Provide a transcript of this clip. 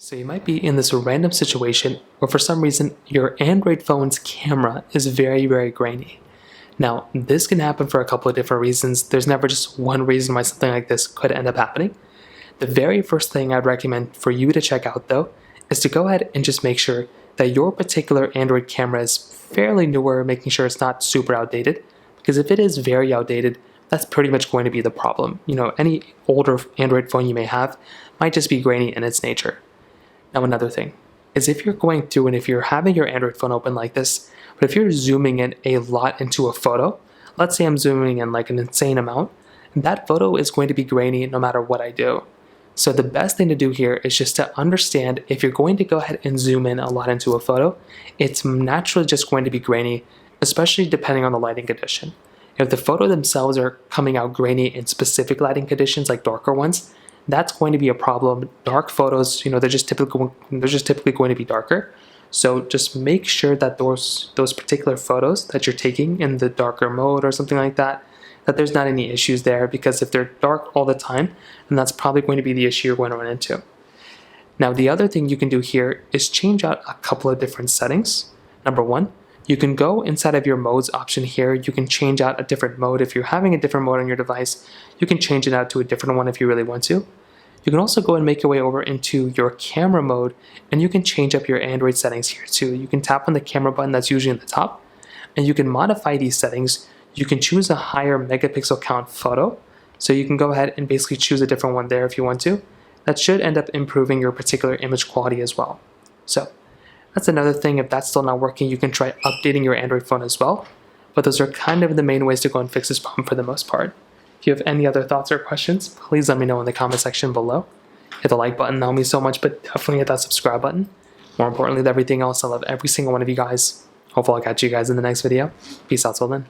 So you might be in this random situation where for some reason your Android phone's camera is very grainy. Now, this can happen for a couple of different reasons. There's never just one reason why something like this could end up happening. The very first thing I'd recommend for you to check out though is to go ahead and just make sure that your particular Android camera is fairly newer, making sure it's not super outdated. Because if it is very outdated, that's pretty much going to be the problem. Any older Android phone you may have might just be grainy in its nature. Now, another thing is if you're going through and if you're having your Android phone open like this, but if you're zooming in a lot into a photo, let's say I'm zooming in like an insane amount, that photo is going to be grainy no matter what I do. So the best thing to do here is just to understand if you're going to go ahead and zoom in a lot into a photo, it's naturally just going to be grainy, especially depending on the lighting condition. If the photo themselves are coming out grainy in specific lighting conditions like darker ones, that's going to be a problem. Dark photos, they're just typically going to be darker. So just make sure that those particular photos that you're taking in the darker mode or something like that there's not any issues there, because if they're dark all the time, then that's probably going to be the issue you're going to run into. Now, the other thing you can do here is change out a couple of different settings. Number one, you can go inside of your modes option here. You can change out a different mode. If you're having a different mode on your device, you can change it out to a different one if you really want to. You can also go and make your way over into your camera mode, and you can change up your Android settings here too. You can tap on the camera button that's usually at the top, and you can modify these settings. You can choose a higher megapixel count photo, so you can go ahead and basically choose a different one there if you want to. That should end up improving your particular image quality as well. So that's another thing. If that's still not working, you can try updating your Android phone as well. But those are kind of the main ways to go and fix this problem for the most part. If you have any other thoughts or questions, please let me know in the comment section below. Hit the like button, that would mean so much, but definitely hit that subscribe button. More importantly than everything else, I love every single one of you guys. Hopefully I'll catch you guys in the next video. Peace out till then.